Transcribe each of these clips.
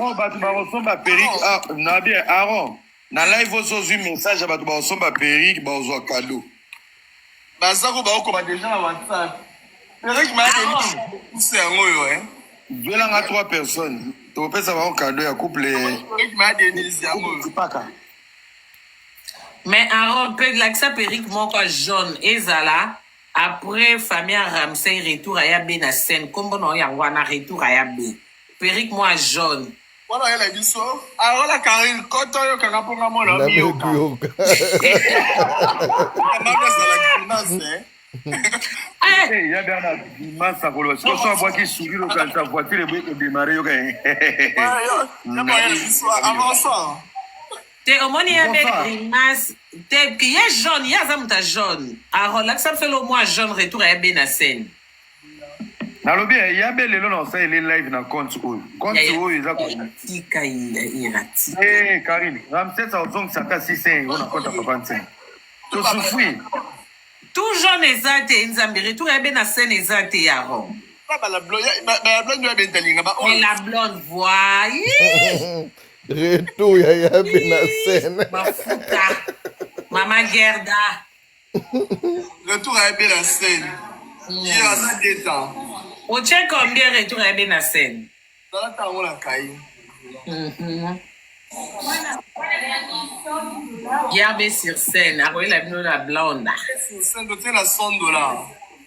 Oh, batu ba resomba Perique. Ah, na bien, Aaron. Na live ozozu message batu ba resomba Perique ba ozwa cadeau. Bazako ba okoma déjà na WhatsApp. Perique m'a dit c'est un yo hein. Duela nga 3 personnes. To pesa ba cadeau ya couple. Perique m'a dit c'est un yo. Mais Aaron peut l'accès Perique mon quoi jaune ezala après famille Ramsey retour à Yabé na scène comme bon ya wana retour à Yabé. Perique moi jaune. Voilà elle a dit ça. Alors la Karine quand yo kanga ponga mo la mi yo. Il y a bien la dimanche à Colo. Si on voit qu'il sourit le quand sa voiture est bien démarrer yo gagne. Avant ça. Te omoni ya grimace te qui est jaune ya zamuta jaune. Aaron l'accès fait le mois jaune retour à Yabé na scène. Na lobi ya be lelo na sa ile live na compte oyo. Compte oyo eza ko tika irati. Karine, Ramsey sa ozong saka 600 on a compte papa ntseng. To souffrir. Tout jaune ezate nzambi retour ya be na scène ezate ya Aaron. Pas la blonde yo ben talinga ba. Et la blonde voix. Retour ya be na scène. Mafuta. Mama Gerda. Retour à ben na scène. Il y a ça des temps. Au check combien retour à ben na scène. Dans la temps on la caille. Yabé sur scène, après la blonde. Sur scène, tu la $100.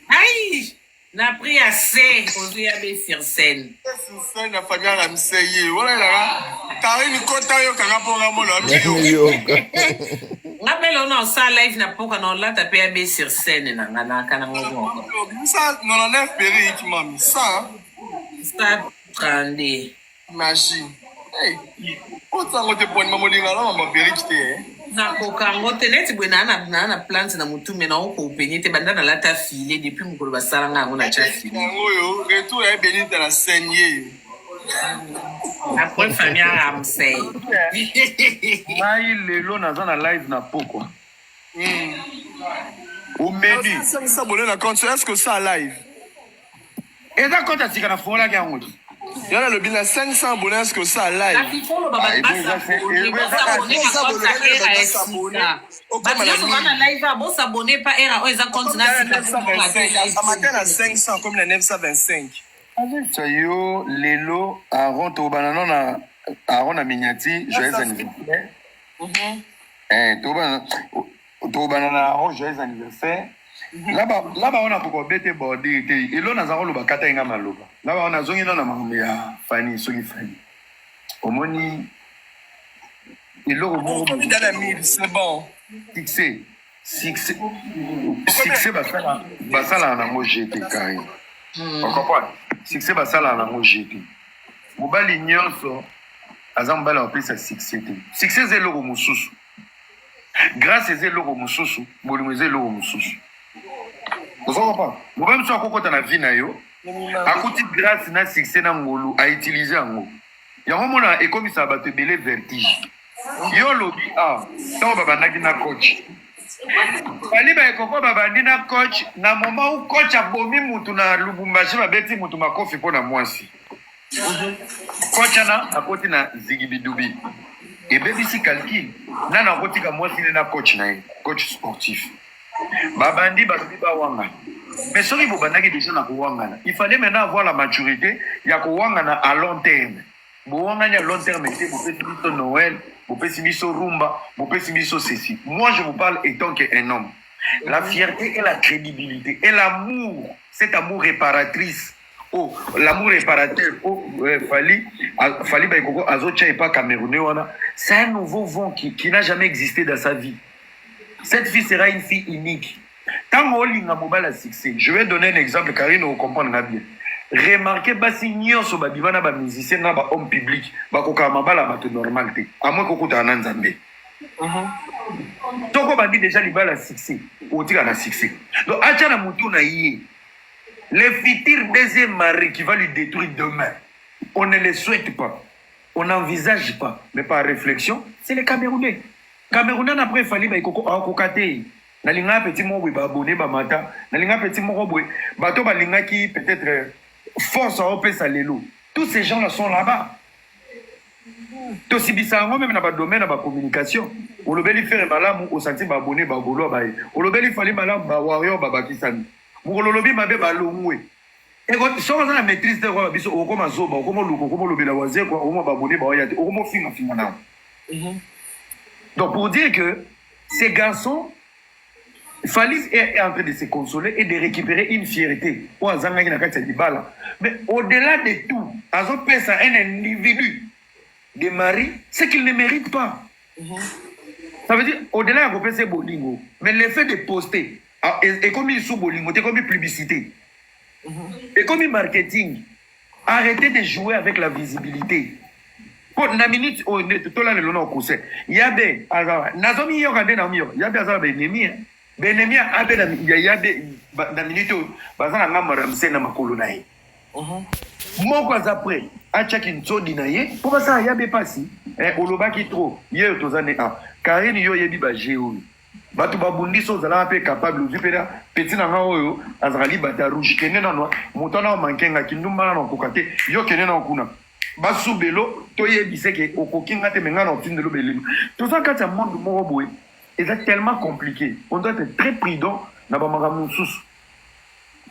Aïe! N'a pris assez pour Yabé sur scène. Sur scène, la famille Ramsey. Voilà là. Karine kota yo kanga ponga mo la mi yo. Rappelle on a ça live na poka na la tapé Yabé sur scène na ngana kana ngo. Ça 99 Perique mami. Ça 32. machine. Hey. Otango te poni mamolinga la mama Perique te. Na kokango te neti bwena na plante na mutu mena ko penite banda na lata filé depuis mukolo basalanga ngo na cha filé. Ngo yo retour ya Benita la saignée. Après famille Ramsey. Mai lelo naza na live na poko. Au menu. Ça s'abonner na compte, est-ce que ça live? Et da compte asika na fola ki yango. Yana le bin 500 abonnés, est-ce que ça live? À 500 comme les 925. Yo lelo Aaron to banana na Aaron na mignati joyeux anniversaire. To banana Aaron joyeux anniversaire. Là-bas on a pour bête bordé et là on a zaro loba kata inga maloba. Là-bas on a zongi na mambe ya Fanny soki Fanny. Omoni et là au c'est bon. Succès basala na mo jeté carré. On comprend. Succès basala na mo jeté. Mobali nyonso azambala opé sa succès. Succès zelo mususu. Grâce zelo mususu, bolingo zelo mususu. Vous comprenez? Vous même si on compte dans la vie na yo, à côté de grâce na succès na ngolu à utiliser ngo. Ya homona et comme ça va te belé vertige. Yo lobi tant baba na coach. Fali ba ekoko baba na coach na moment où coach a bomi mutu na Lubumbashi ba beti mutu makofi pona mwasi. Coach na à côté na Zigibidubi. Et baby si calcul na na côté ka mwasi na coach na coach sportif. Babandi balobi ba wanga. Mais soki bobandaki déjà na kowangana, il fallait maintenant avoir la maturité ya kowangana à long terme. Bowangana à long terme c'est bopesi biso Noël, bopesi biso rumba, bopesi biso ceci. Moi je vous parle étant qu'un homme. La fierté et la crédibilité et l'amour, cet amour réparatrice. Oh, l'amour réparateur. Oh, Fali ba ekoko azocha et pas camerounais wana. C'est un nouveau vent qui n'a jamais existé dans sa vie. Cette fille sera une fille unique. Tant qu'on a mobile succès, je vais donner un exemple, Karine, vous comprenez bien. Remarquez, si nous sommes des musiciens, des hommes publics, nous sommes des normalité. À moins que vous soyez un Zambé. Donc, on dit déjà le succès. On dit un succès. Donc, le futur deuxième mari qui va lui détruire demain, on ne le souhaite pas. On n'envisage pas. Mais par réflexion, c'est les Camerounais. Camerounais après fali ba ikoko akokate na linga petit mo ba abonné ba mata na linga petit mo boy bato ba linga qui peut-être force à opé salelo tous ces gens là sont là-bas To sibisa ngo même na ba domaine na ba communication. Olobeli faire malamu au senti ba abonné ba bolo ba ye. Olobeli fali malamu ba warrior ba bakisani. Mukolobi mabe ba longwe. Et quand so on a maîtrise de quoi biso o koma zoba o koma luko koma lobela waze quoi o mo ba abonné ba oyate o mo finga na. Donc pour dire que ces garçons Falis est en train de se consoler et de récupérer une fierté. Mais au-delà de tout, Azo pèse à un individu de mari, c'est qu'il ne mérite pas. Ça veut dire, au-delà de pèse Bolingo, mais le fait de poster, et comme il sous Bolingo, c'est comme une publicité, et comme une marketing, arrêtez de jouer avec la visibilité. Pour la minute, tout là, le nom au conseil. Il y a des, Nazomi Yorande Namio, il y a des ennemis. Benemia abe na ya de na minute bazana ngamba ramse na makolo na ye. Moko après acha kintsodi na ye po basa ya be pasi olobaki trop ye tozane a Karine yo yebi ba jeo batu babundiso zala pe capable uzipera petit na ngaoyo azali bata rouge kene na no mutana mankenga kindumba na kokate yo kene na okuna basu belo to yebise ke okokinga te menga na otindelo belimo to ça kata monde moko boye. C'est tellement compliqué. On doit être très prudent dans le sous.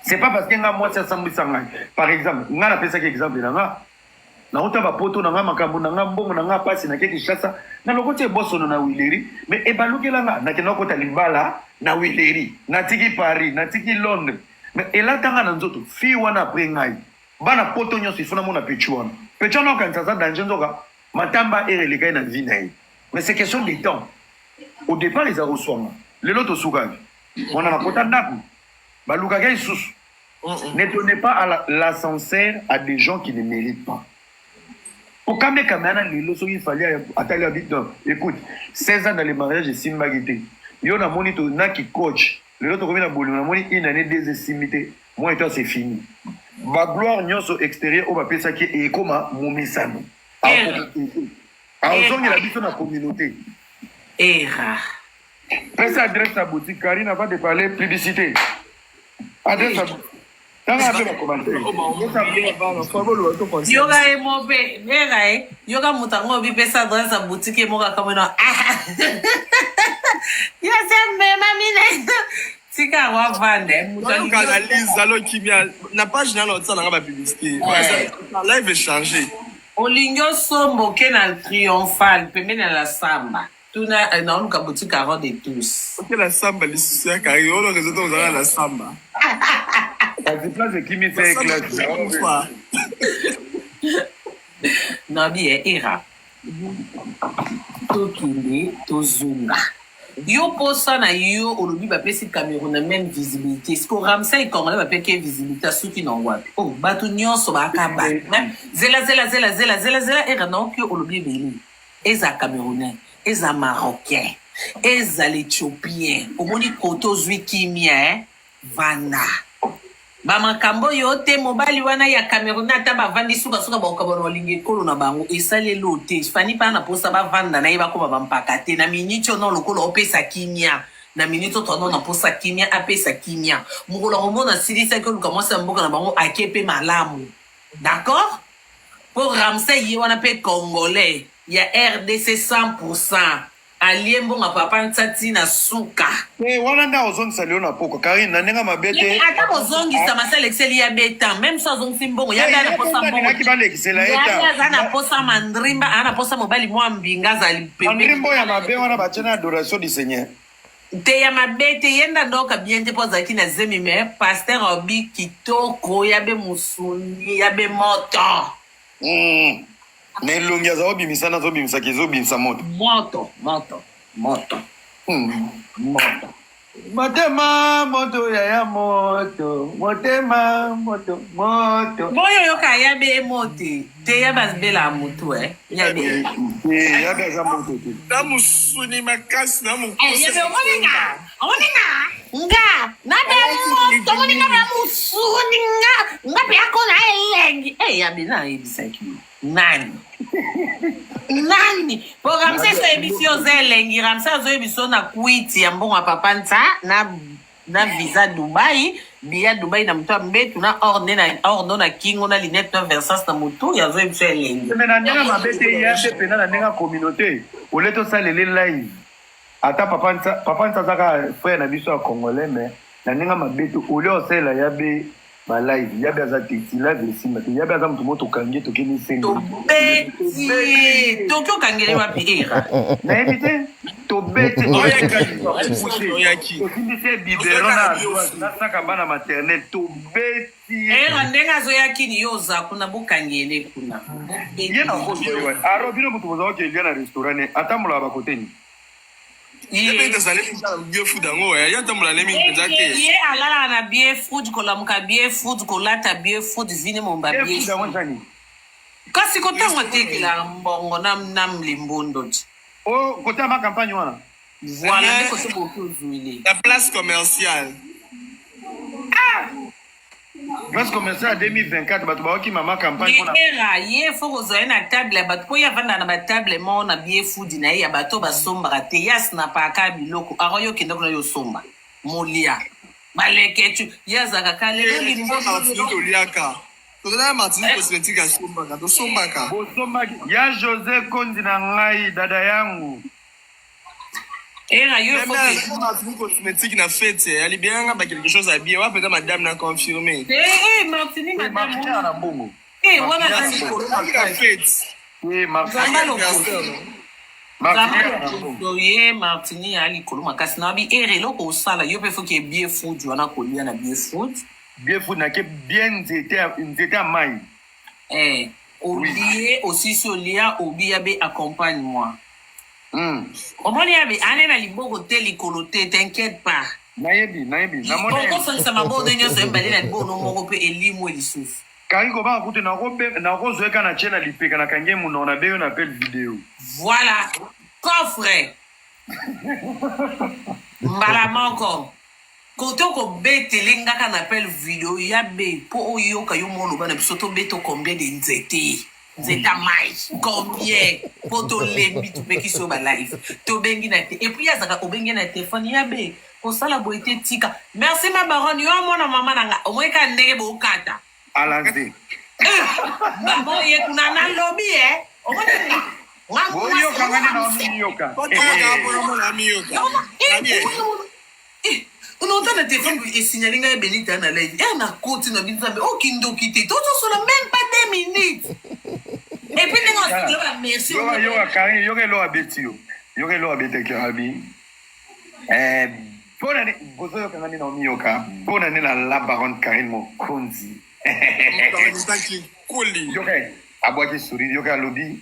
C'est pas parce que moi ça semble ça. Par exemple, on a appelé ça exemple là. Na ota ba poto na makambo na mbongo na passe na quelque chose na lokote bosso na wileri mais e balukela na kena kota libala na wileri na tiki Paris na tiki Londres mais ela tanga na nzoto fi wana après ngai bana poto nyonso ifuna mona pechuana pechuana quand ça danger nzoka matamba ereleka na vie na mais c'est question de temps. Au départ, ils ont reçu. Les autres sont on a la potane d'aku. Baloukaga sous. Ne donnez pas à l'ascenseur à des gens qui ne méritent pas. Au Kame Kamana, les lots, il fallait attaquer la vie. Écoute, 16 ans dans les mariages de Simbagité. Il y a un moniteur qui coach. Les autres reviennent à Boulou. On a une année désestimité. Moi et toi, c'est fini. Ma gloire, nous sommes extérieurs. On va appeler ça qui est comme mon message. Alors, on a habité dans la communauté. Era. Fais adresse à boutique, Karine avant de parler publicité. Adresse à boutique. Dans la commentaire. Yoga et mon bé, yoga moutango bi pesa adresse à boutique et moga comme non. Ya sembe mamine. Tika wa vande. Moutango analyse alors qui vient la page n'a l'autre ça n'a pas publicité. La live est changé. Olingo sombo kenal triomphal pemene la samba. Tuna na unuka boutique avant de tous. Ok la samba les soucis car il y a le résultat vous avez la samba. La place de qui me fait classe. Non bien era. Tokinde tozunga. Yo posa na yo olobi ba pesi Cameroun na même visibilité. Ce qu'on ramsa et congolais ba peke visibilité souki na wapi. Oh batu nyonso ba kaba. Zela era non que olobi beli. Eza Camerounais. Eza Marocain, eza l'Éthiopien, omoni koto zwi kimia, vana. Bamakambo yote mobali wana ya Cameroun ata bavandi suka ba okabona olingi kolo na bango esale lote. Fani pa na posa bavanda na yeba ko bampaka te na minito no lokolo opesa kimia. Na minito tono na posa kimia apesa kimia. Mukolo romona silisa ko lukamwasa mboka na bango akepe malamu. D'accord? Pour Ramsey yi wana pe congolais. Il y a RDC 100%. Allié bon à papa nsati na suka. Eh wana nda ozongi salio na poko Karine na nenga mabete. Ata ozongi sa masel excel ya beta même sans ozongi simbongo ya bana posa mbongo. Naki bale excela eta. Ya zana posa mandrimba ana posa mobali mwa mbinga zali pepe. Mandrimbo ya mabe wana bachana adoration du Seigneur. Te ya mabete yenda ndoka bien te poza kina zemi me pasteur obi kitoko ya be musuni ya be moto. Mais longia za obimisa na zobimisa kizo bimisa moto. Moto. Motema moto ya moto. Motema moto. Boyo yoka ya be mote. Te ya basbela moto ya be. Ya be za moto. Na musuni makasi na mu. Ya be omoninga. Nga. Na be moto omoninga na musuni nga be akona elengi. Ya be na ebisaki. Nani? Pour Ramsey so émission zelengi Ramsey zo émission na kuiti ya mbongo papa nta na visa Dubai Bia Dubai na mtu ambetu na orne na kingo na linette na versance na mutu ya zo mtu elenge. Mais na ndenga mabete ya te pena na ndenga communauté. Oleto salele live. Ata papa ntsaka frère na biso ya congolais mais na ndenga mabete ole osela ya be ba live ya be za titi live esimba te ya be za mtu moto kangie to keni sengi. To beti. Tokyo kangele wapi era. Na ebite to beti Oyaki. to kindise biberon na saka bana maternelle to beti. Era ndenga zo yakini yoza kuna bukangele kuna. Ye na ko yo aro bino mutu bozo ke ngena restaurant ata mula ba koteni. Ye ndazale bien food ngo ya tamula le mingi nzate. Ye alala na bien food kolamuka bien food kolata bien food vini momba bien. Kasi kotango tekila mbongo nam limbondo. Oh, kota ma campagne wana. Voilà, ndiko se beaucoup zuile. La place commerciale. Place commerciale 2024 batu ba oki mama campagne wana. Era ye foko zo na table batu po ya vanda na ba table mo na bien food na ya bato ba somba te yas na pa ka biloko aroyo kenda kuna yo somba. Molia. Baleketu yazaka kale ngi mbono liaka. Tozana Martinique cosmétique à sombaka, to sombaka. Bosombaki ya José Kondi na ngai dada yangu. Era yo faut que Martinique cosmétique na fête, elle est bien ba quelque chose à bien, wa peut-être madame n'a confirmé. Martinique madame na bongo. Wana kasi ko la fête. Martinique ali ko makasi na bi ere loko osala yo pe faut que bien food wana ko lia na bien food. Bien food na ke bien nzete à mai. Oublié aussi sur lia obia be accompagne-moi. Omoni yabe ane na libogo te likolote t'inquiète pas. Nayebi na mona. Ko so sama bo de nyoso mbali na bono moko pe elimu elisusu. Kango ba kutu na ko zoeka na chena lipeka na kange muno na beyo na appel vidéo. Voilà. Coffre. Mbala moko. Koto ko betele ngaka na appel vidéo ya be po oyo ka yo mono bana bisoto beto combien de nzete. Nzeta mai combien poto lembi tu pe kiso ba live. To bengi na te et puis ya zaka obengi na téléphone ya be. Ko sala boité tika. Merci ma baronne yo mona mama nanga. O moika ndenge bo kata. Alaze. Maman ye kuna na lobby O mona ni. Boyo kangani na miyoka. Poto ka po na miyoka. On a téléphone et signalé nga Benita na live. Et na côté na binzambe o kindo kité. Tout ça sur même pas 2 minutes. Et puis on merci. Yo Karin, yo lo abetio. Yo lo abeteke abi. Bona ni bozo kangani na miyoka. Bona ni la baronne Karin Mokonzi. Yo ke abwaki suri yo ke lobby.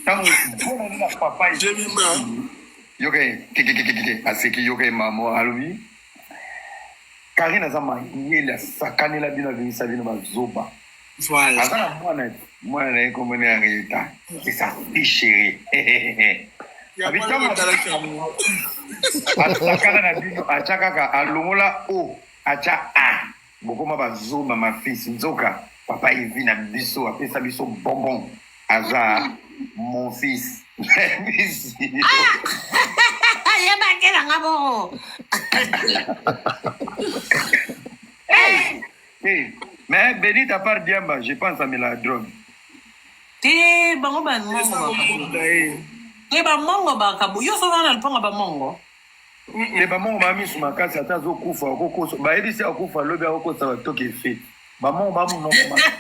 Tango bona ni la papa. Yo ke aseki yo ke mamo alobi. Karina zama yela sakane la bino vini sabino mazoba. Voilà. Azana mwana eko mwana areta. C'est ça chérie. Abitama sakana na bino achaka ka alongola o acha a. Bokoma bazoba ma fils nzoka papa ivina biso apesa biso bonbon aza mon fils. Mais Bénite à part Diamba, je pense à la drogue. Te bango ba mongo. Te ba mongo ba kabu. Yo so wana alponga ba mongo. Te ba mongo ba misu makasi ata zo kufa okoko. Ba ebisi akufa lobi akokosa ba toke fe. Ba mongo ba mu no makasi.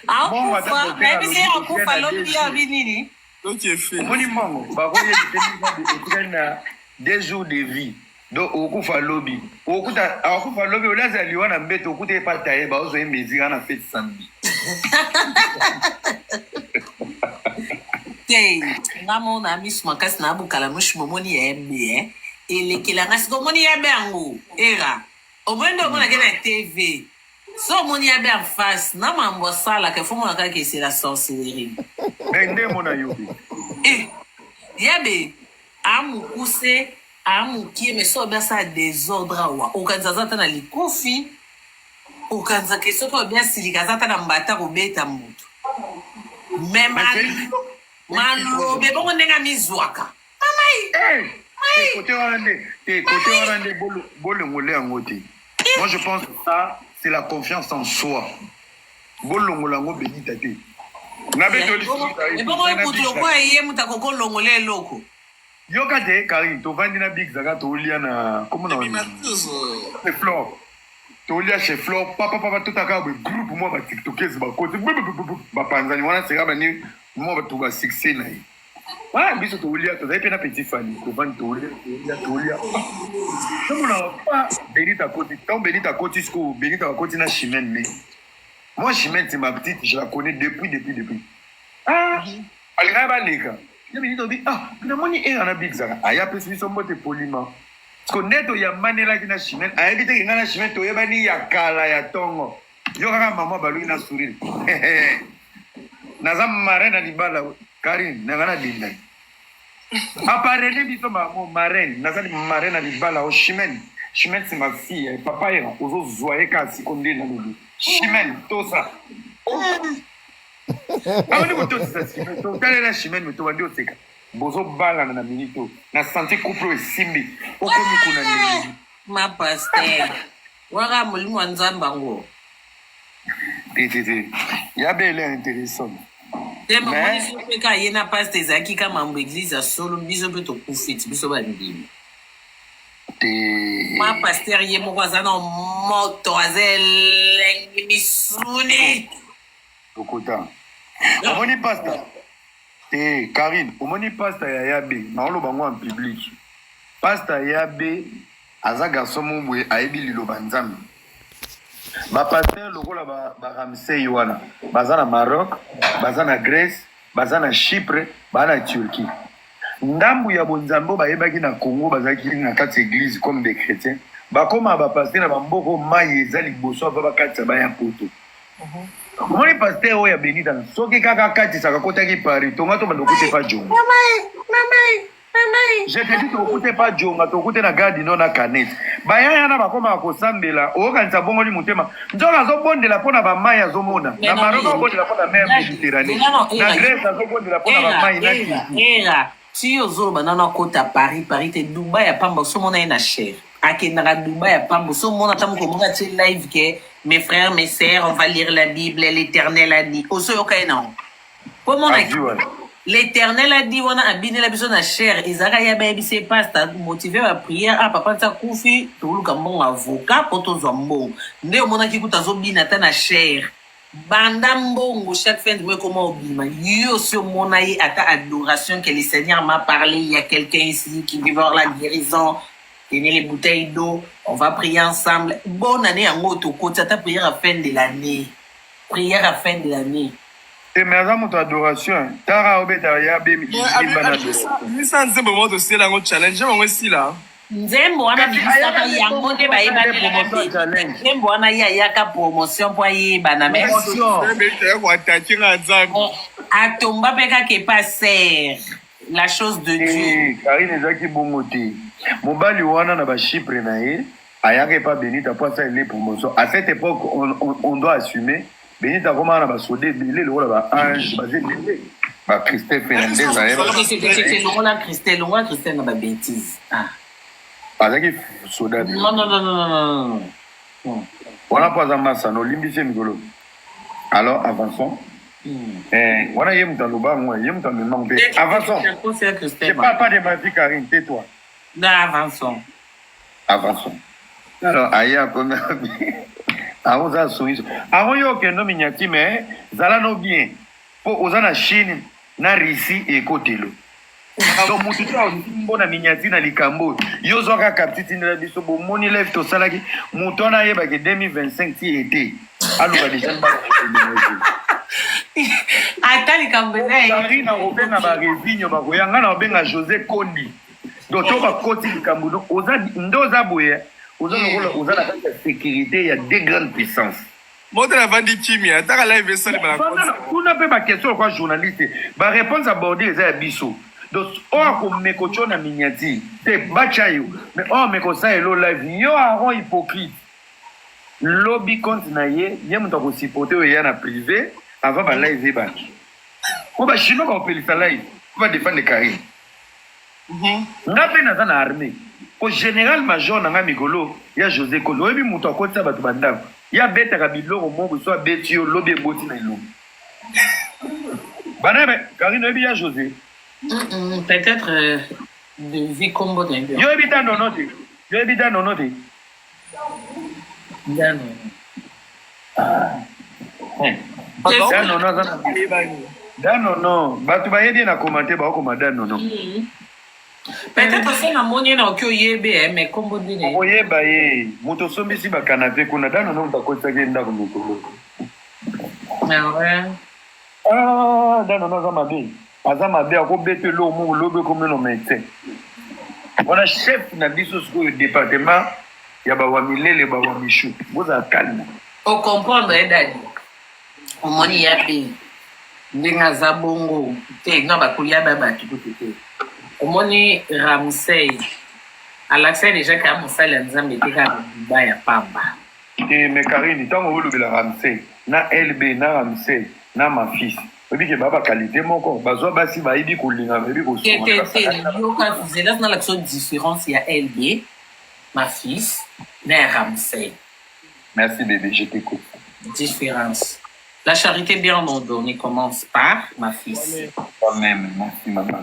Akufa, ebisi akufa lobi ya binini. Donc il est fait. Moni mongo ba ko yedi na 2 jours de vie. Donc okufa lobi. Akufa lobi olaza liwana mbeto okute pata ye ba ozo emezira na fête samedi. Ngamo na misu makasi na bukala mushi momoni ya mbe elekela ngasi ko moni ya be ango era omwendo mona kena TV so moni ya be en face na mambo sala ke fomo naka ke c'est la sorcellerie bende mona yobi yabe amukuse amukie mais so bien ça désordre wa okanza na likofi okanza ke so to bien silika zata na mbata ko beta mutu même Malo, bongo nenga mizwaka. Mamai. Kote warande bolo ngole angote. Moi, je pense que ça, c'est la confiance en soi. Bolongolango béni tate. Et pourquoi écoute le quoi hier mutakoko longolé loko? Yoka te Karine, to vandi na big zaga to lia na comment on dit? C'est Flore. To lia chez Flore, papa tout aka groupe moi ba TikTokers ba côté ba panzani wana c'est ba ni moi ba to ba succès na yi. Ah biso to lia to dai pena petit fan to vandi to lia. Comme on pas Benita côté, tant Benita côté sco, Benita côté na Chimène mais moi Chimène c'est ma petite, je la connais depuis. Ah, alina ba leka. Je me dis, ah, le moni est en abixara. Aya pesi son bote poliment. Parce que neto ya manela kina Chimène, aya bite ki ngana Chimène to yebani ya kala ya tongo. Yo kaka maman balu ina sourire. Naza marraine na libala Karine, ngana dinda. Apparemment biso maman marraine, naza marraine na libala o Chimène. Chimène c'est ma fille, papa era ozo zoye kasi konde na lobi. Chimène to ça. Aoni moto Chimène to kale la Chimène moto wandi oteka. Bozo bala na minito. Na santé couple esimbi. Okomi kuna ni. Ma pasteur. Waka mulimu wa nzamba ngo. Tete. Ya belle intéressant. Dema mwani sope ka yena pasteur zaki kama mbu église solo biso pe to kufiti biso ba ndimi. Ma pasteur ye mo kwazana moto azel misuni. Okota. Omoni pasta. Karine, omoni pasta ya yabe, na olo bango en public. Pasta yabe aza garçon mwe ayebi liloba nzambe. Ba pasteur lokola ba Ramsey wana, baza na Maroc, baza na Grèce, baza na Chypre, baza na Turquie. Ndambu ya bonzambo bayebaki na Congo bazaki na kati église comme des chrétiens. Bakoma ba pasteur na bamboko mai ezali boso ba bakati ba ya poto. Comment les pasteurs ont béni dans ce qui est ça côté qui Paris, ton gâteau ne coûte pas John. Je te dis que coûte pas John, tu coûte na garde non na canette. Baya yana ba koma ko sambela, o kanisa bongo li mutema. Nzoka zo bondela pona ba mai ya zomona. Na Maroc zo bondela pona mer Méditerranée. Na Grèce zo bondela pona ba mai na Era, si ozo banana kota Paris te Dubai ya pamba so mona na cher. Akendaka Dubai ya pamba so mona tamu ko monga ti live ke mes frères, mes sœurs, on va lire la Bible, l'Éternel a dit. Oso yokaina. Comment on a dit? L'Éternel a dit, on a abîmé la personne à chair. Isaac ya baby c'est pas motivé à prier. Ah papa ça koufi, tout le bon avocat pour tous zombo. Né on a qui kuta zobi na ta na chair. Banda mbongo chaque fin de mois comment obima. Yo sur mon aïe à ta adoration que le Seigneur m'a parlé. Il y a quelqu'un ici qui veut voir la guérison. Tenez les bouteilles d'eau, on va prier ensemble. Bonne année en autre côté, ta prière à fin de l'année. Prière à fin de l'année. Et maintenant, mon adoration, Tara Obeta Yabe, ça ne moment aussi là, on challenge, on aussi là. Nzembo wana bisaka yango te ba yeba te. Nzembo wana ya yaka promotion pour yeba na merci. Atomba peka ke pas ser. La chose de Dieu. Karine ezaki bongote. Mobali wana na ba Chypre na ye, ayaka pas Benita pour ça les promotions. À cette époque, on doit assumer. Benita comment na ba sodé belé le ba ange, ba zélé. Ba Christelle Fernandez na ye. C'est Christelle na ba bêtise. Ah. Azaki soda. Non. On a pas amassa no limbise migolo. Alors avançons. Voilà, il y a avançons. Je parle pas de ma vie, Karine, tais-toi. Non, avançons. Alors, aïe, comme avant ça, souris. Avant, il y a aucun nom miniati, mais ça non bien. Pour aux en Chine, na Russie et côté l'eau. Donc, mon tuteur, on a miniati na likambo. Yo zoka kaptiti na biso bo moni lève to salaki. Mon ton a yeba que 2025 ti été. Alors, va déjà pas. Atali kambene. Karina Robena ba Revinho ba koyanga na benga José Kondi. Docteur ba koti likambo oza ndoza boye. Oza la sécurité, il y a deux grandes puissances. Moi, de la vente chimie, t'as la live ça, on n'a pas question quoi journaliste. Ba réponse abordée c'est biso. Donc on a mekocho na minyati. Te bachayo. Mais on meko ça et lo live yo a hypocrite. Lobby compte na ye, yem to ko supporter o ya na privé avant ba live ba. On va chinois ba opeli sa live. On va défendre Karine. Ngape na armée. Au général major nanga mikolo ya José Kolo oyebi moto akotisa bato bandako ya betaka biloko moko so abeti yo lobi eboti na elongi bana Karine oyebi ya José peut-être de vie combo d'un peu. yo ebi ta nono te yo ebi ta nono te danono bato bayebi na komante baokoma danono peut-être c'est la monnaie na okyo yebe mais combo dine oyeba ye moto sombisi bakanape kuna danono moto akotisaki ndako mikolo danono aza mabe akobeta eloko moko lobi ekomino médecin wana chef na biso sikoyo département ya bawa milele bawa mishu bozala kalme ocomprendre edadi omoni ya mpe ndenge aza bongo te nga bakolia ba bato kutu te omoni Ramsey alakisa déjà ka mosali ya nzambe te kaka biba ya pamba me Karine ntango olobela Ramsey na LB na Ramsey na mafils oyebi ke baba qualité moko bazwa basi bayebi kolinga bayebi yoka zelas na l'action différence ya LB mafils na Ramsey. Merci bébé, je t'écoute. Différence. La charité bien ordonnée commence par ma fils. Toi-même, merci maman.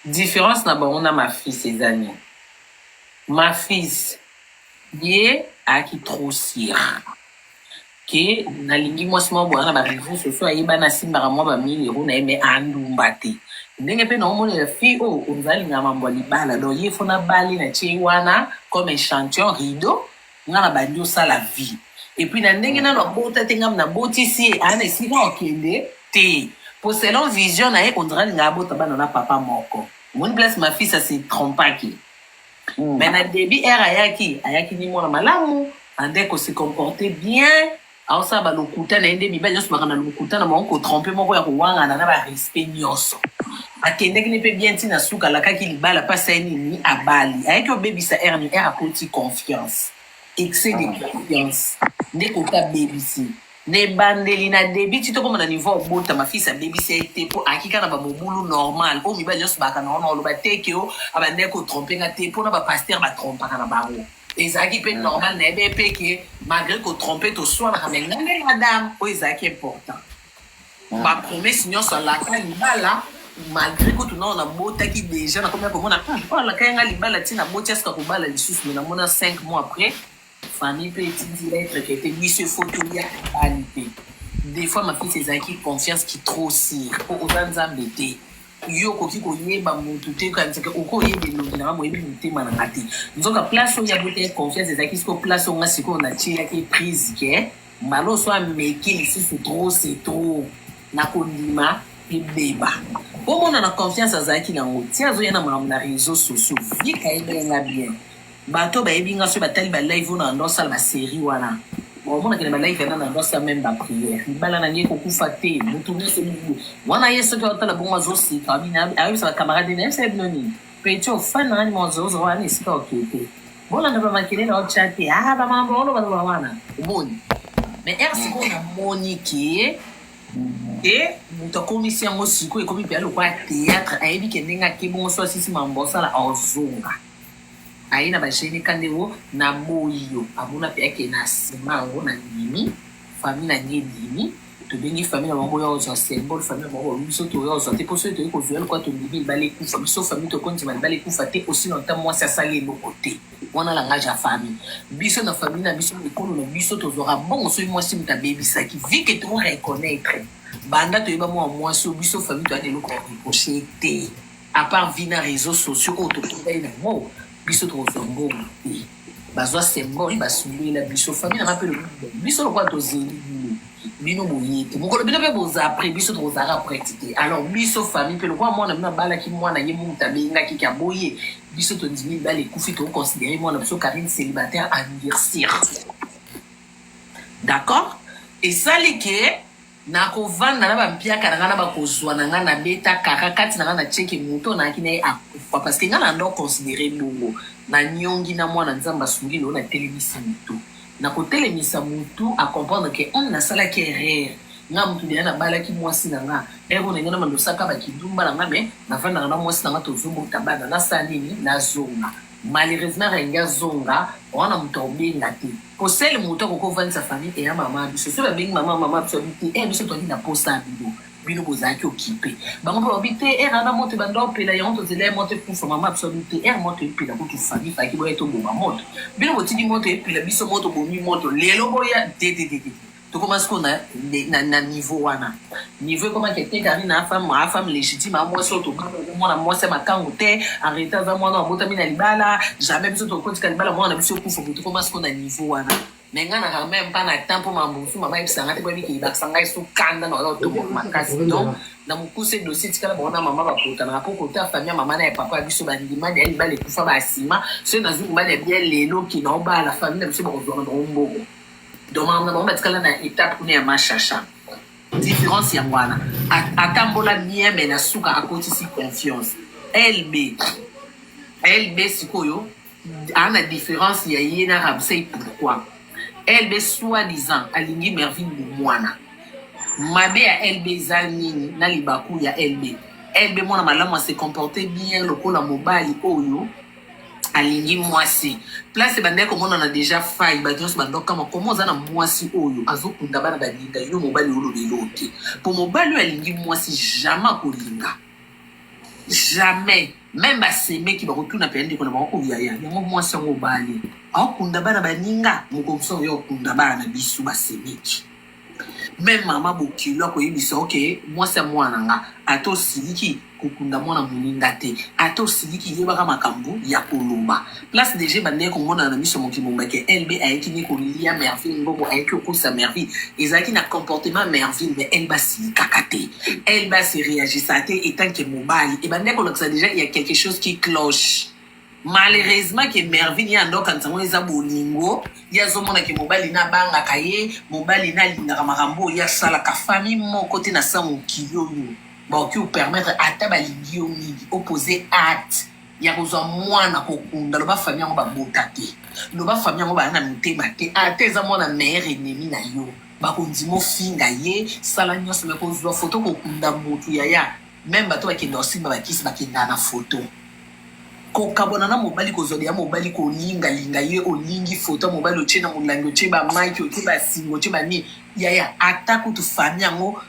Différence d'abord, on a ma fille, ses amis. Ma fils, yé a qui trop sire. Que na lingi moi sma boana ba réseaux sociaux ayeba na simba moi ba 1000 euros na eme andumbate. Ndenge pe na omoni la fille oh onzali na mambo libala donc yé fona bali na chiwana comme échantillon rideau. Ngana bandio ça la vie et puis na ndenge na bota tengam na botisi ana esika okende te pour selon vision na e ondra nga bota bana na papa moko mon place ma fille ça se trompe qui mais na début era ayaki ni mona malamu ande ko se comporter bien alors ça ba lokuta na ende biba nyoso makana lokuta na moko tromper moko ya kuwanga na ba respect nyoso akende kine pe bien tina suka la kaki libala pasa ni abali ayaki obebisa era petit confiance excès de confiance ndeko ta babysy ne bandeli na débit to comme na niveau bota ma fille sa babysy été pour akika na ba mobulu normal o mi ba nyos baka na ono lo ba teke o abande ko tromper nga te pour na ba pasteur ba tromper na baro ezaki pe normal na be pe que malgré ko tromper to soit na mais ngane madame o ezaki important ba promesse nyos la ka libala malgré que tout non na bota qui déjà na combien pour mona la ka nga libala tina bota ska ko bala lisusu mais na mona 5 mois après famille petite lettre qui était mis sur photo ya qualité des fois ma fille c'est qui confiance qui trop sire pour aux embêter yo ko ki ko yeba mutu te ka ntaka uko yebe no na mo yebi mutima na ngati nzoka place ya bote confiance c'est qui ko place on a siko na chia qui prise ke malo so ameki ici c'est trop na kondima et beba pour mon na confiance azaki na ngoti azo yana na réseaux sociaux vika ebe bien bato ba ebinga so batali ba live na ndo sala ba série wana bon mona ke ba live na ndo sa même ba prière bala na ngeko kufa te mutu ne se mutu wana yeso to tala bon azo si ka bina ayi sa camarade ne se noni pecho fan na ni mozo zo wana sika okete bona na ba makile na chat ba mambo lo ba wana bon mais est-ce qu'on a moniqué et mutu komisi yango siko e komi pe alo kwa théâtre ayebi ke ndinga ke bon so sisi mambo sala ozunga aina ba sheni kandewo na boyo abuna pe yake na sima ngo na nini famille na nini to bengi famille na mambo yo zo symbole famille na mambo biso to yo zo te poso to ko zuel kwa to bibi bale ku famille so famille to konti bale ku fate aussi longtemps moi ça sali no côté wana la ngaja famille biso na famille na biso ekolo na biso to zora bon so moi si mta baby ça qui vit que to reconnaître banda to yeba moi so biso famille to ade loko reprocher te à part vina réseaux sociaux auto to na mo biso to zongo bazwa symbole basuli la biso famille na rappelle biso lo kwa to zeli bino boyete mokolo bino pe boza après biso to zara pratique alors biso famille pe lo kwa mwana na bala ki mwana ye muta benga ki ka boye biso to ndimi bale kufi to considérer mwana biso Karine célibataire anniversaire d'accord et ça liké na ko vanda na ba mpia kana na ba kozwa na ngana beta kakakati na ngana cheki muto na kine akufa parce que ngana ndo considérer bongo na nyongi na mwana nzamba sungi lo na telemisa mutu na ko telemisa mutu a comprendre que on na sala que erreur nga mutu dia na balaki mwasi na nga ero na ngana mandosaka bakidumba na nga me navanda na mwasi na nga tozobota bana na sanini na zonga malheureusement renga zonga wana mutu obenga te posele mutu akokovanisa famille eya mama biso so babengi mama biso biti biso toali na posa bido bino bozalaki okipe bango mpo babi te ana moto banda opela yango tozela moto ekufa mama biso abi te moto epela kutu famille faki boya toboma moto bino botindi moto epela biso moto bomi moto lelo boya te tokomansi ko na niveau wana niveau ekomaki ete kari na afame légitime amwasi oyo tomona mwasi ya makango te arrete aza mwana abotami na libala jamais biso tokotika libala mwana biso ekufa bo tokomansi ko na niveau wana me nga na même mpa na temps mpo mambusu mama yebisanga te boyebi keyebakisa ngai so kanda na oza otoboka makasi donc na mokuse dossier tikala baona mama bakotanaka mpo kota famille ya mama na ya papa ya biso bandimani ya libala ekufa basima soki nazwi mobali ya bien lelo ki na obala famille na biso bakozwaka bango mboko donc makambo na bango batikala na étape kuna ya mashasha différence yango wana atambola bien me na suka akotisi confiance lb sikoyo ana différence ya ye na rabsei pourquoi LB soi-disant alingi Mervyn Mwana mabe ya LB eza nini na libaku ya LB mwana malamu se comporter bien lokola mobali oyo alingi mwasi place bandeko komona na déjà faille badionso bandoka makomo oza na mwasi oyo azokunda bana balinga yo mobali oyo lelo te po mobali oyo alingi mwasi jamais kolinga jamais même basemeki bakotuna mpe ndeko na bango oyo yaya yango mwasi yango obali aokunda bana baninga mokomso oyo okunda bana na biso basemeki même mama bokilo akoyebisa oke mwasi ya mwana nga ata osiliki kokunda mwana moninga te ata osiliki yebaka makambo ya koloba place dg bandeki komona na miso mokimomba ke lb ayeki ni kolia Mervyn mbongo ayeki okosa Mervyn ezalaki na comportement Mervyn me elba asilikaka te elba asiréagisa te etanke mobali ebandeki kolakisa déjà il y a quelque chose qui cloche malheureusement que Mervyn ya ndoka ntango eza bolingo ya zomona ke mobali na bangaka ye mobali na lingaka makambo ya salaka famille moko te na sa mokili oyo baoki opermettre ata balingi yo mingi opposé acte ya kozwa mwana kokunda loba famille yango babota te loba famille yango baya na mitema te ata eza mwana meilleur ennemi na yo bakondima ofinga ye sala nyonso me kozwa foto kokunda motu yaya même bato bakenda osimba bakisi bakenda na foto kokabona na mobali kozodi ya mobali kolinga ye olingi foto mobali otie na molangi otie bamaki otie basingo otie bani yaya ata kutu famille yango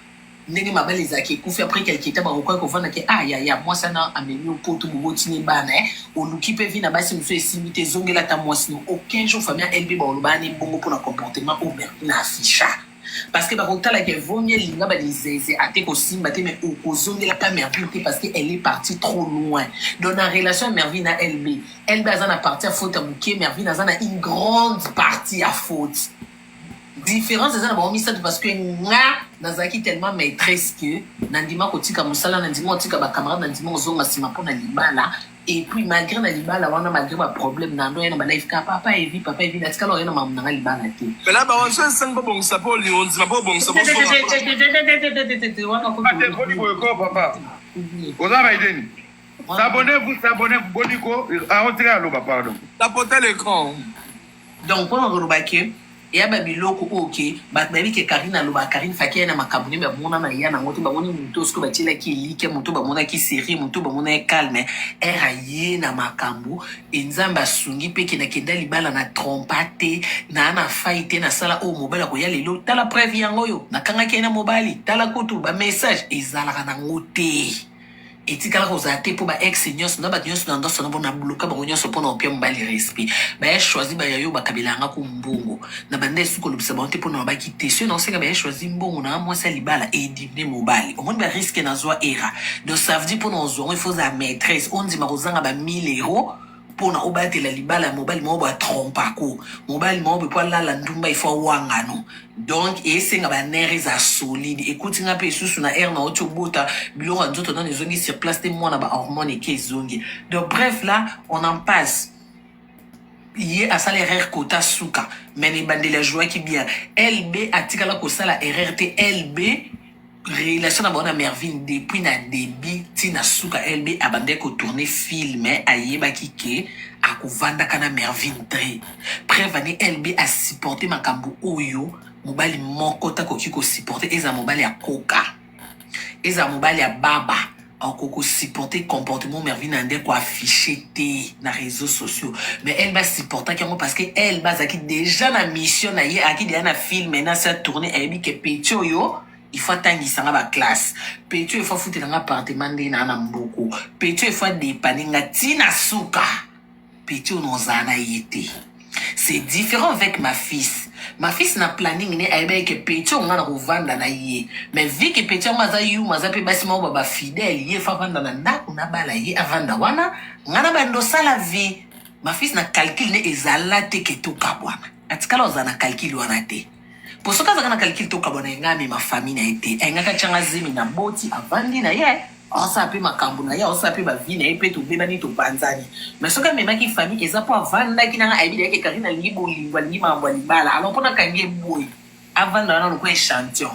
ndenge mabali ezalaki ekufi après quelque temps bakokoki kovanda ke yaya mwasi ana amemi opoto bobotini bana oluki mpe vi na basi mosusu esimbi te ezongela ata mwasi no aucun jour famille ya lb baolobaa ni bongo mpona comportement oyo na afficha parce que bakotala ke vomie linga balizeze ate kosimba te mais okozongela pa Mervyn te parce que elle est partie trop loin donc na relation ya Mervyn na lb aza na partie ya faute ya mokie Mervyn aza na une grande partie ya faute différence eza na bango misato parce que nga nazalaki tellement maîtresse que nandima kotika mosala nandima kotika bacamarade nandima kozonga nsima mpo na libala et puis malgré na libala wana malgré baproblème na ndo ye na balife ka papa evi natikala oye na mamu nanga libala te mais là bawanso esengi babongisa mpo ondima mpo bongisa papa oza baideni s'abonnez-vous boniko aotika aloba pardon tapote l'écran donc mpona koloba ke eya babiloko oyo ke bato bayebi ke karine aloba karine faki ye na makambo nde bamona na ya nango te bamoni moto oyo sikoyo batielaki elike moto bamonaki série moto bamonaki calme ere aye na makambo enzambe asungi mpe kendakenda libala na trompa te naa na fai te nasala oyo mobali akoya lelo tala preuve yango oyo nakangaki ye na mobali tala kutu bamessage ezalaka nango te etikala kozala te mpo baex nyonso na bato nyonso na ndoso na bona bloka bango nyonso mpona opia mobali respect baya choisi bayayo bakabela yangako mbongo na banda esuki kolobisa bango te mpona babaki te soki naosenga baya choisi mbongo na mwasi ya libala edimne mobali omoni bariske nazwa era donc ça veut dire mpona ozwa ngo ifo za maîtresse ondima kozanga ba 1000 euros mpona obatela libala ya mobali moko batrompako mobali moko bepo alala ndumba ifo awangano donc esenga banere eza solide ekuti nga mpe esusu na aire na oti obota biloko ya nzoto nano ezongi sur place te mwana bahormone eke ezongi donc bref là on en passe ye asala erreur kota suka mais ebandeli ajoaki bien lb atikala kosala erreur te lb relation na bango na Mervyn depuis na début tina suka lb abandaki kotourne film ayebaki ke akovandaka na Mervyn tre preuve ani lb asupporte makambo oyo mobali moko takoki supporter eza mobali ya koka eza mobali ya baba akoko supporter comportement Mervyn ande ko afficher te na réseaux sociaux mais elle va supporter kango parce que elle bazaki déjà na mission na ye aki déjà na film na sa tourner ebi ke Petio yo il faut tangisa nga ba classe Petio il faut foutre nga appartement de na mboko Petio il faut dépanner nga tina suka Petio nozana yete. C'est différent avec ma fils. Ma fils na planning ne aibe que Petio ngana ko vanda na ye. Mais vu que Petio maza yu maza pe basima baba fidèle ye fa vanda na ndako na bala ye avanda wana ngana bando sala vie. Ma fils na calcul ne ezala te ke to kabwana. Atikala ozana calcul wana te. Pour ce cas na calcul to kabwana ngami ma famille na été. Engaka changa zimi na boti avandi na ye. On s'appelle ma cambona ya on s'appelle ma vie na pe to bebani to panzani mais ce que même qui famille eza pour vanda ki na aibi de karina libo lingwa lima mbala alors pour na kangie boy avanda na ko échantillon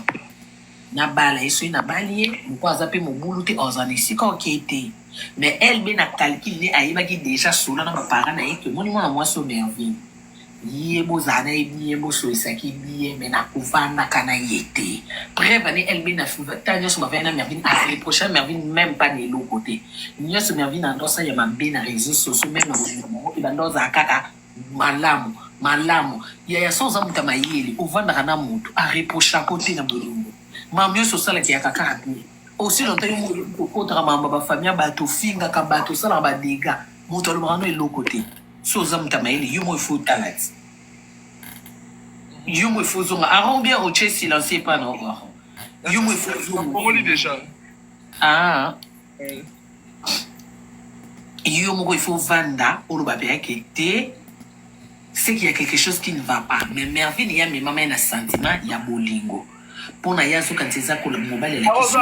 na bala eso na balié ko azape mobulu te ozanisi ko kete mais elle be na calcul ne aiba ki déjà solo na parents na yeke moni mwana mwasi Mervyn ye bozana ebi bo so isaki biye mais na kuvanda kana yete prévenir elle be na tanya so mavena Mervyn à les prochains Mervyn même pas de l'autre côté nyo so Mervyn andosa ya mabe na réseaux sociaux même na mo ibandoza kaka malamu ya soza mutama yeli ovanda kana mutu a reprocher côté na bolongo mamyo so sala ki akaka aussi longtemps yo ko mamba ba famille bato finga ka bato sala ba dégâts mutu lo brano l'autre côté soza mutama yeli yo mo faut talat yo mo faut zonga arron bien au chess silencieux pas non yo mo faut Comment déjà? Yo mo il faut vanda ou le babé qui était c'est qu'il y a quelque chose qui ne va pas mais Mervyn ya mi mama na sentiment ya bolingo pona ya so quand c'est ko le mobile la question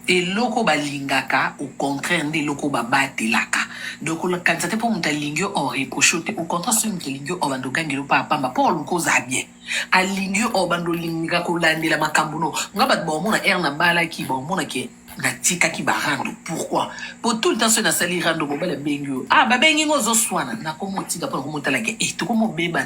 et loko balingaka au contraire ndi loko babatelaka donc le quand c'était pour mutalingio au reprochote au contraire sur mutalingio au bandokangelo pa pamba pour loko za bien alingio au bandolinga ko landela makambuno ngaba bon mona na bala ki bon mona ki na tika ki barando pourquoi pour tout le temps se na sali rando mobile bengio ba bengi ngozo swana na ko motika pour ko motala ke to ko mobeba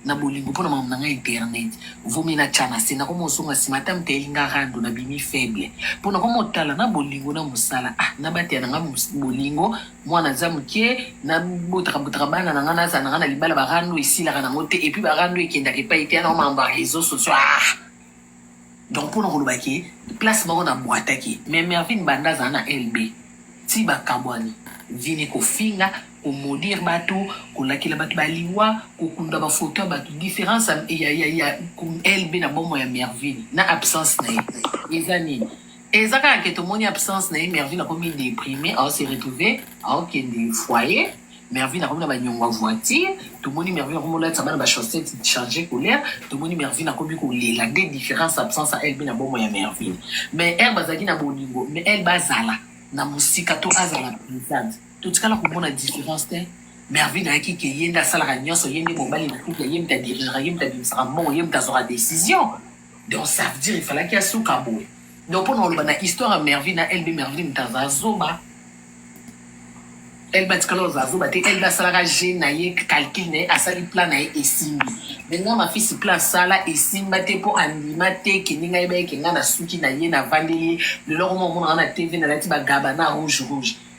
na bolingo pona mamna nga internet vomi na chana sina ko mosonga simata mtelinga rando na bimi faible pona ko motala na bolingo na musala na batia na bolingo mwana zamukie na botaka bana na ngana za na libala barando ici la kana ngote et puis barando ekenda ke pa ite na mamba réseaux sociaux donc pour nous baki place moko na boîte ki mais Mervyn banda za na LB ti ba kabwani vini ko finga ko modir batu ko lakila batu baliwa ko kunda ba photo batu différence ya ko LB na bomo ya Mervyn na absence na ezani ezaka ke to moni absence na Mervyn a comme déprimé a se retrouver a des foyer Mervyn a comme ba nyongwa voiture tout moni Mervyn a comme la tsama ba chaussette changer couleur tout moni Mervyn a comme ko la des différences absence à LB na bomo ya Mervyn mais elle bazaki na bolingo mais elle bazala na musika to azala présente tout kala ko mona différence te Mervyn a ki ke yenda sala nyoso yende mobali na couple yenda dirigeant yenda dimsara bon yenda sera décision donc ça veut dire il fallait qu'il y a souka boy donc pour nous la histoire Mervyn na LB Mervyn tazazoba elle bat kala zazoba te elle ba sala gena ye calcul ne asali plan na e simbi maintenant ma fille plan sala e simba te pour animate ki ninga ebe ki ngana suki na ye na vandeli le loro mo mona na TV na lati ba gaba na rouge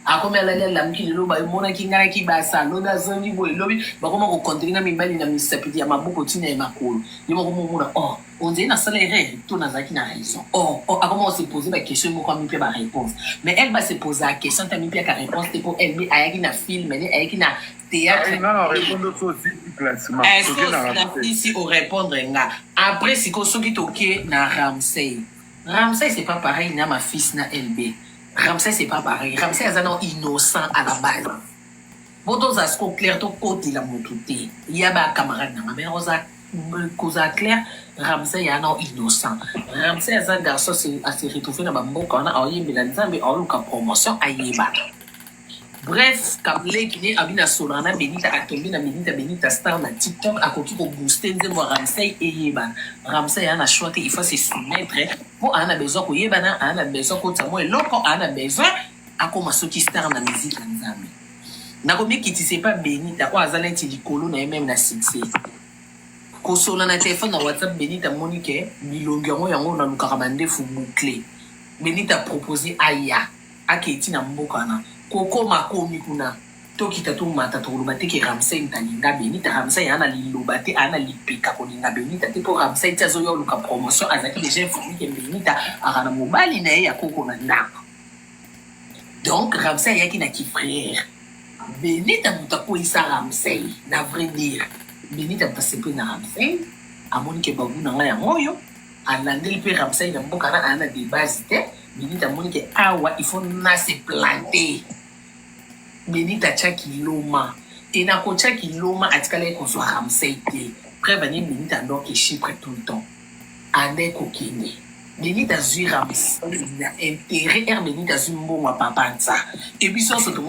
a comme elle a la mki lo ba mona ki ngana ki ba sa lo da zoni boy lobi ba koma ko contrina mi bali na misapidi ya mabuko tina e makolo ni mo mona on dit na sala erreur tout na zaki na raison a comment on se poser la question mo comme mi ba réponse mais elle va se poser la question ta mi pia ka réponse te pour elle ayaki na film mais ayaki na théâtre non répondre aussi classement ici au répondre nga après si ko soki toke na Ramsey c'est pas pareil na ma fils na LB Ramsey c'est pas pareil Ramsey est un innocent à la base boto za sko clair to côté la motuté il y a ba camarade na mais rosa cause clair Ramsey est un innocent Ramsey est un garçon à se retrouver na ba mboka na oyembe la nzambe oluka promotion ayeba bref comme les qui abina solana benita atombi na benita star na TikTok akoki ko booster nzembo Ramsey eyeba Ramsey ana choisi il faut se soumettre pour ana besoin ko yebana ana besoin ko tsamo eloko ana besoin akoma soki star na musique nzambe na komi kitise pas benita ko azala ti likolo na même na succès kosola na téléphone na WhatsApp Benita Monique bilongi yango na lukaka bandefu bouclé Benita proposé aya aketi na mboka na koko makomi kuna tokita to mata to lobate ke Ramsey ntalinga Benita Ramsey ana lilobate ana lipeka kolinga Benita te po Ramsey tsazo yo luka promotion azaki déjà informé ke Benita akana mobali na ya koko na ndako donc Ramsey yaki na ki frère Benita mutako isa Ramsey na vrai dire Benita mutasepe na Ramsey amoni ke babu na nga ya moyo alandeli pe Ramsey na mboka na ana de base te Benita amoni ke awa il faut na se planter Benita tchaki loma et na ko tchaki loma atikale ko so Ramsey te prévenir Benita donc ke Chypre tout le temps ande ko kine Benita zui Ramsey na intérêt Benita zui mbongo papa nsa et puis so to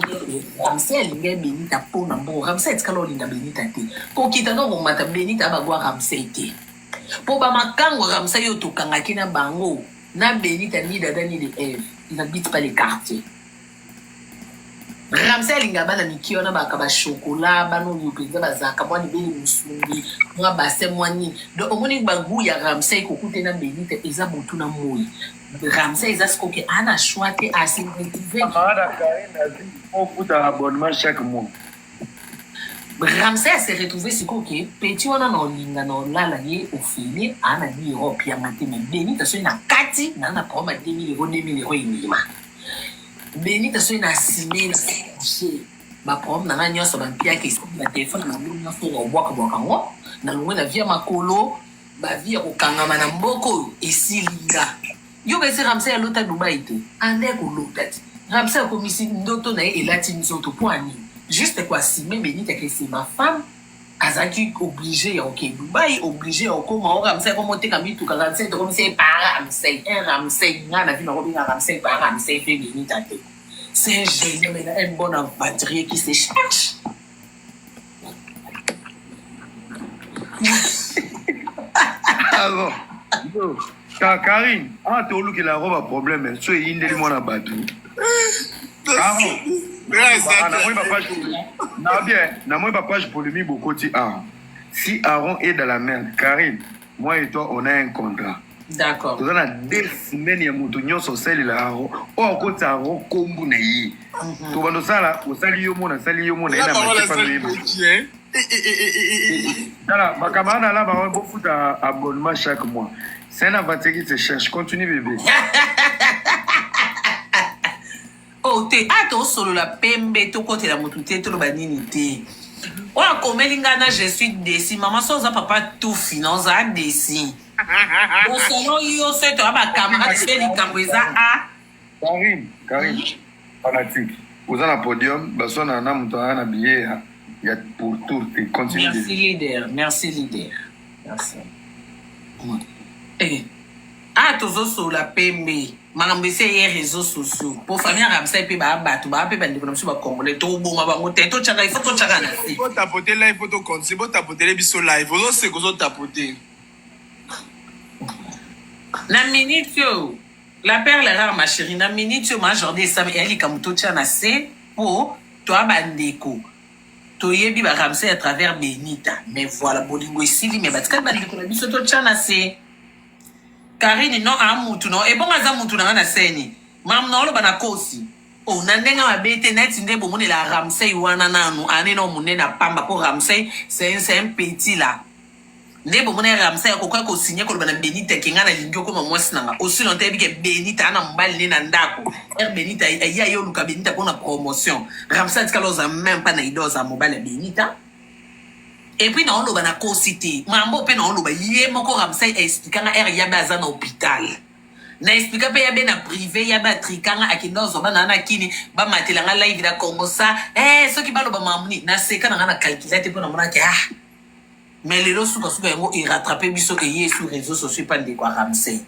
Ramsey linga Benita pona mbongo Ramsey atikale linga Benita te ko kita no ko mata Benita bagwa Ramsey te po ba makango Ramsey yo to kangaki na bango na Benita ni dada ni de Eve il n'habite pas les quartiers Ramsey linga bana mikio na bakaba chocolat bano yopenza bazaka mwani beli musungi mwa base mwani do omoni bagu ya Ramsey kokute na Benita eza botu na moyi Ramsey eza skoke ana choite a synthétiser Amara Karine azi faut foutre abonnement chaque mois Ramsey s'est retrouvé skoke petit wana na linga na lala ye ofili ana ni Europe ya mateme Benita so na kati na proma 2000 euros 2000 euros inima Benita so na simé ba prom na nyo so ba pia ke so ba téléphone na nyo so wa boka ngo na lungu na via makolo ba via ko kangama na mboko esilinga yo be se Ramsey ya lota Dubai te ande ko lota Ramsey ko misi ndoto na elati nzoto poani juste quoi simé Benita que c'est ma femme azaki obligé ya OK Dubai obligé ya ko ma Ramsey ko monter comme tout Ramsey to comme c'est para Ramsey ngana vi na ko binga Ramsey para Ramsey fait Benita te c'est un génie mais un bon aventurier qui se cherche alors Karine tu as lu que la robe a problème so indeli mona batu na moi page polémique beaucoup dit si Aaron est dans la merde Karine moi et toi on a un contrat d'accord on a 2 semaines ya mutu nyonso sali la Aaron o ko ta Aaron kombu na yi to bando sala o sali yo mona ina ma Dala, ma camarade là va bon foot abonnement chaque mois. C'est un aventure qui se cherche. Continue bébé. Oh te ato solo la pembe to kote la mutute to banini te. Wa komelingana je suis déçu. Maman soza papa tout finance a déçu. Au salon yo se to ba camarade c'est li kambeza a. Karine. Fanatique. Vous en a podium, basona na muto na billet. Il y a pour tout et continue. Merci leader. Merci. Tozo sur la PMB. Madame c'est les réseaux sociaux. Pour famille Ramsey pe ba batu ba pe bandi kono ba congolais to boma ba ngote to chaka il faut to chaka na. Il faut tapoter là, il faut to compte. C'est bon tapoter les biso live. Vous c'est que vous tapoter. Na minute yo. La perle rare ma chérie na minute yo ma journée ça elle kamuto chana c'est pour toi bandeko. Toyebi ba Ramsey à travers Benita mais voilà bolingo ici mais batika bandeko na biso to chana c'est Karine non amutu non et bon aza mutu na seni mam no lo bana kosi o na ndenga mabete net ndebo moni la Ramsey wana nanu ane no munena pamba ko Ramsey c'est un petit là ndebo moni Ramsey ko ko signer ko bana Benita kinga na lingyo ko mwasi nanga aussi longtemps bi ke Benita na mbali na ndako Benita ya yo luka Benita pour la promotion Ramsey tikaloza même pas na idoza mobile Benita et puis non lo bana ko cité mambo pe non lo ba yé moko Ramsey expliquant er ya baza na hôpital na expliquer pe ya be na privé ya ba trikanga akindozo bana na kini ba matelanga live da Congo ça ce qui ba lo ba mamuni na seka na calculateur pe na mona ke mais les lots suka yango il rattraper biso ke yé sur réseaux sociaux pas de quoi Ramsey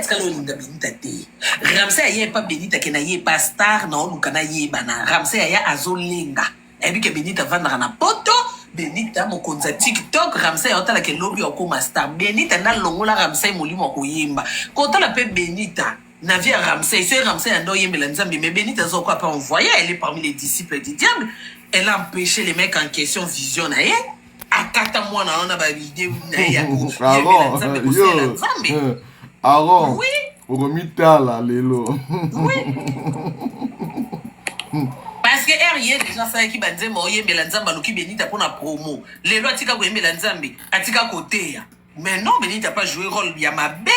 tikalo linga Benita te Ramsey ya pas Benita ke na yé pas star non lukana yé bana Ramsey ya azolenga ebi ke Benita vanda na poto Benita mokonza TikTok Ramsey otala ke lobby okoma star Benita na longola Ramsey molimo ko yimba kotala pe Benita na via Ramsey c'est Ramsey ando yembela nzambe mais Benita zo quoi pas envoyer elle est parmi les disciples du diable elle a empêché les mecs en question vision na ye akata mwana wana ba idée na ya ko Aaron, yo. Aaron. Oui. Ogomitala lelo. Oui. Parce que RIE déjà ça qui banze mo yembela nzamba loki benita pour na promo. Lelo atika ko yembela nzambe, atika côté ya. Mais non, Benita n'a pas joué rôle ya mabe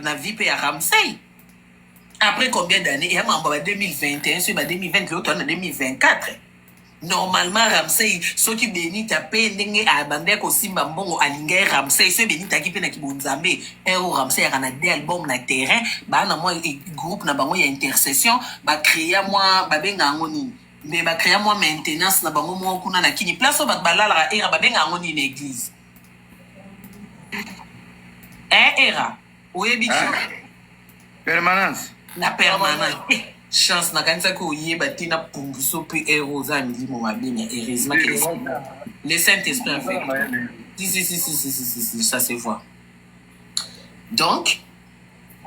na vie pe ya Ramsey. Après combien d'années? Il y a 2021, sur 2020, l'autre en 2024. Normalement, Ramsey, ceux qui Benita pendenge à bande ko simba mbongo alinga Ramsey, ceux Benita qui pena ki bonzambe, Ramsey a des albums na terrain, ba na moi groupe na bango ya intercession, ba créer moi ba benga ngoni. Mais ba créer moi maintenance na bango mo kuna na kini place ba balala era ba benga ngoni na église. Era, oui, bien. Permanence. La permanence. Chance, na kanisa ko yé batina punguso pe héros za mili mo mabini heureusement que le Saint-Esprit a fait. Si, ça se voit. Donc,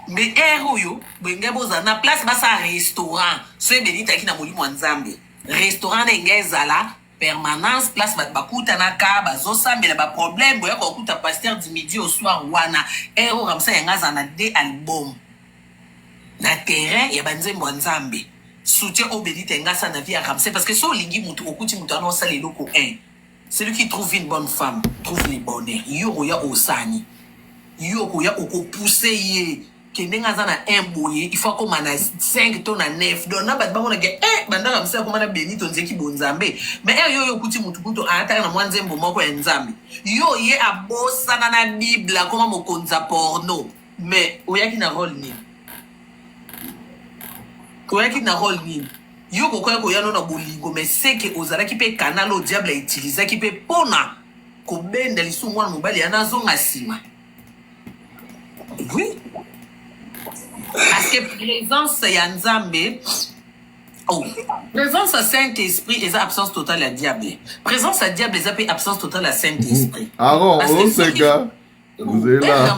mais héros yo, benga boza na place ba sa restaurant. So Benita ki na moli mo nzambe. Restaurant ngezala permanence place bakuta na ka bazosambela ba problème boya ko kuta pasteur du midi au soir wana ero Ramsey ngaza na des albums na terrain ya banzembo nzambe soutien au Benita ngasa na vie ya Ramsey parce que so lingi mutu okuti mutu ana osala eloko un celui qui trouve une bonne femme trouve le bonheur yo ya osani yo ya okopousser ye kendenga za na un boye il faut comme na 5 tonnes na 9 donc na batba mona ke banda Ramsey comme na Benito nzeki bonzambe mais yo kuti mutu ata na mwanzembo moko ya nzambe yo ye abosana na bible comme mokonza porno mais oyaki na rôle ni yo kokoya ko yano na bolingo mais c'est que ozalaki pe canal au diable a utilisé ki pe pona ko benda lisu mwana mobali yana zonga sima. Oui. Parce que présence ya nzambe présence à Saint-Esprit et absence totale à diable. Présence à diable et absence totale à Saint-Esprit. Aaron, on se gars. Vous êtes là.